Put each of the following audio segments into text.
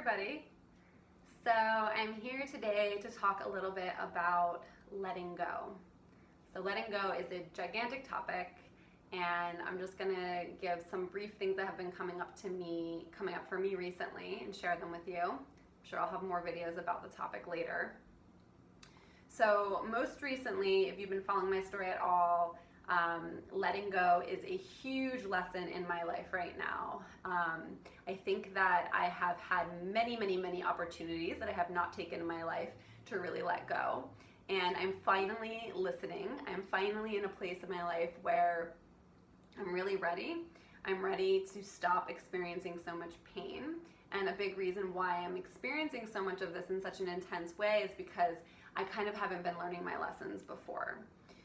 everybody. So I'm here today to talk a little bit about letting go. So letting go is a gigantic topic, and I'm just gonna give some brief things that have been coming up for me recently and share them with you. I'm sure I'll have more videos about the topic later. So most recently, if you've been following my story at all, letting go is a huge lesson in my life right now. I think that I have had many opportunities that I have not taken in my life to really let go. And I'm finally listening. I'm finally in a place in my life where I'm really ready. I'm ready to stop experiencing so much pain. And a big reason why I'm experiencing so much of this in such an intense way is because I kind of haven't been learning my lessons before.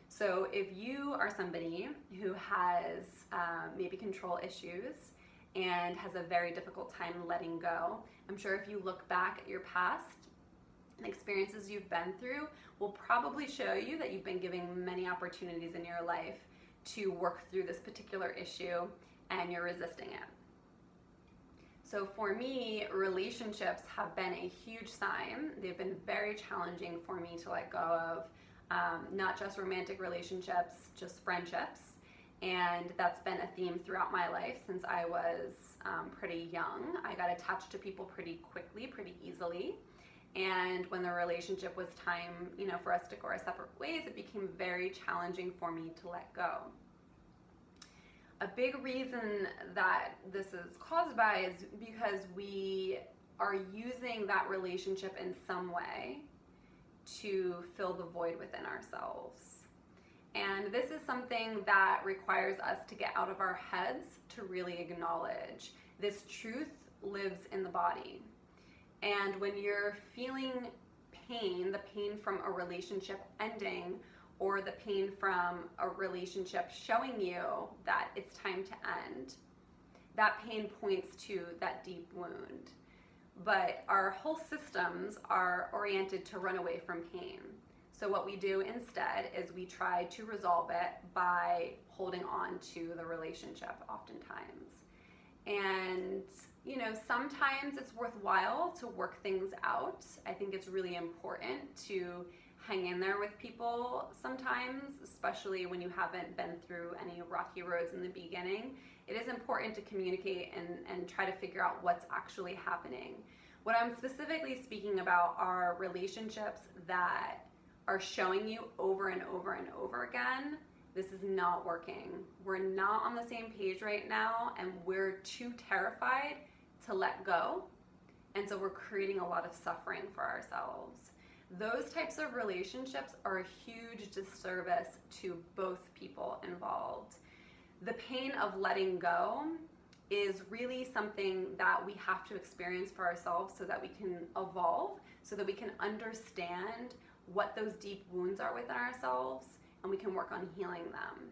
So if you are somebody who has maybe control issues and has a very difficult time letting go, I'm sure if you look back at your past and experiences you've been through will probably show you that you've been giving many opportunities in your life to work through this particular issue and you're resisting it. So for me, relationships have been a huge sign. They've been very challenging for me to let go of. Not just romantic relationships, just friendships. And that's been a theme throughout my life since I was pretty young. I got attached to people pretty quickly, pretty easily. And when the relationship was time, for us to go our separate ways, it became very challenging for me to let go. A big reason that this is caused by is because we are using that relationship in some way to fill the void within ourselves. And this is something that requires us to get out of our heads to really acknowledge. This truth lives in the body. And when you're feeling pain, the pain from a relationship ending, or the pain from a relationship showing you that it's time to end, that pain points to that deep wound. But our whole systems are oriented to run away from pain. So what we do instead is we try to resolve it by holding on to the relationship oftentimes. And sometimes it's worthwhile to work things out. I think it's really important to hang in there with people sometimes, especially when you haven't been through any rocky roads in the beginning. It is important to communicate and try to figure out what's actually happening. What I'm specifically speaking about are relationships that are showing you over and over and over again, this is not working. We're not on the same page right now, and we're too terrified to let go. And so we're creating a lot of suffering for ourselves. Those types of relationships are a huge disservice to both people involved. The pain of letting go is really something that we have to experience for ourselves so that we can evolve, so that we can understand what those deep wounds are within ourselves, and we can work on healing them.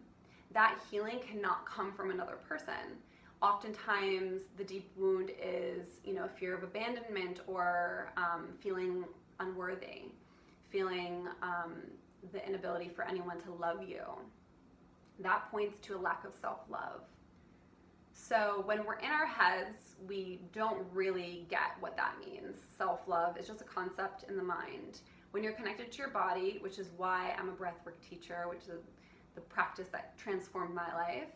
That healing cannot come from another person. Oftentimes, the deep wound is, a fear of abandonment or feeling unworthy, feeling the inability for anyone to love you. That points to a lack of self-love. So when we're in our heads, we don't really get what that means. Self-love is just a concept in the mind. When you're connected to your body, which is why I'm a breathwork teacher, which is the practice that transformed my life,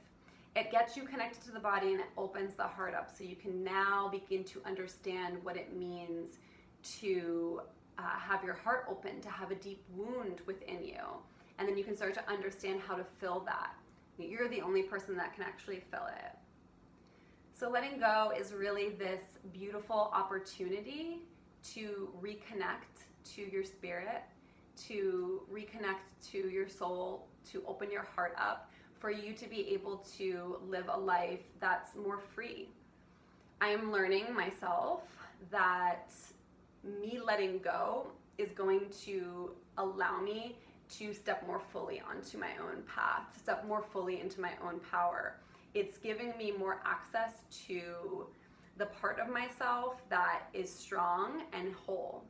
it gets you connected to the body and it opens the heart up so you can now begin to understand what it means to have your heart open, to have a deep wound within you. And then you can start to understand how to fill that. You're the only person that can actually fill it. So letting go is really this beautiful opportunity to reconnect to your spirit, to reconnect to your soul, to open your heart up for you to be able to live a life that's more free. I am learning myself that me letting go is going to allow me to step more fully onto my own path, step more fully into my own power. It's giving me more access to the part of myself that is strong and whole.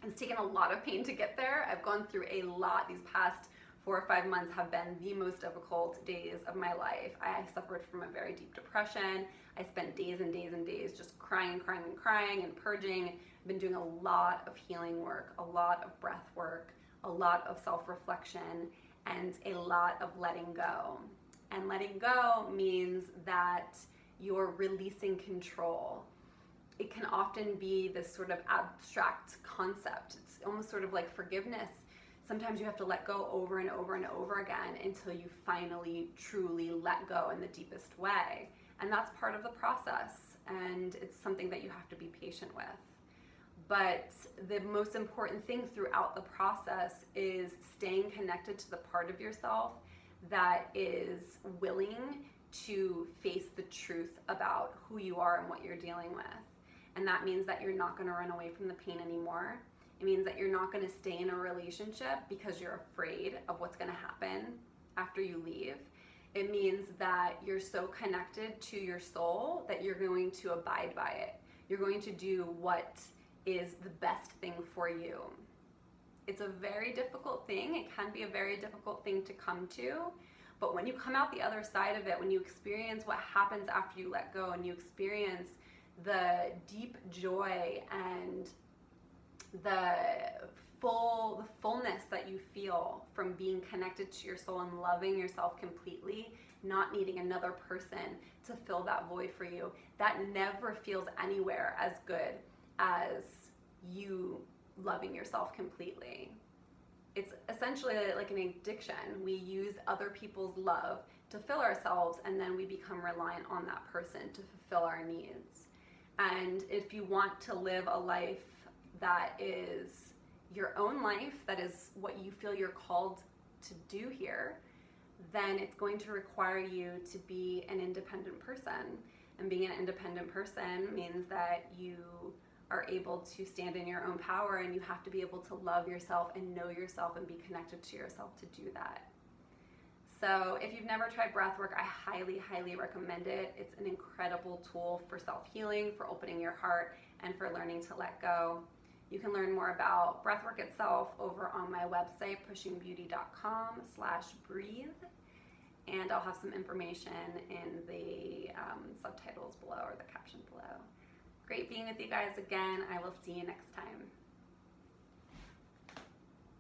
It's taken a lot of pain to get there. I've gone through a lot these past 4 or 5 months have been the most difficult days of my life. I suffered from a very deep depression. I spent days and days and days just crying and purging. I've been doing a lot of healing work, a lot of breath work, a lot of self-reflection, and a lot of letting go. And letting go means that you're releasing control. It can often be this sort of abstract concept. It's almost sort of like forgiveness. Sometimes you have to let go over and over and over again until you finally truly let go in the deepest way. And that's part of the process, and it's something that you have to be patient with. But the most important thing throughout the process is staying connected to the part of yourself that is willing to face the truth about who you are and what you're dealing with. And that means that you're not going to run away from the pain anymore. It means that you're not going to stay in a relationship because you're afraid of what's going to happen after you leave. It means that you're so connected to your soul that you're going to abide by it. You're going to do what is the best thing for you. It's a very difficult thing. It can be a very difficult thing to come to. But when you come out the other side of it, when you experience what happens after you let go, and you experience the deep joy and the fullness that you feel from being connected to your soul and loving yourself completely, not needing another person to fill that void for you, that never feels anywhere as good as you loving yourself completely. It's essentially like an addiction. We use other people's love to fill ourselves, and then we become reliant on that person to fulfill our needs. And if you want to live a life that is your own life, that is what you feel you're called to do here, then it's going to require you to be an independent person. And being an independent person means that you are able to stand in your own power, and you have to be able to love yourself and know yourself and be connected to yourself to do that. So if you've never tried breathwork, I highly, highly recommend it. It's an incredible tool for self-healing, for opening your heart, and for learning to let go. You can learn more about breathwork itself over on my website, pushingbeauty.com/breathe. And I'll have some information in the subtitles below, or the caption below. Great being with you guys again. I will see you next time.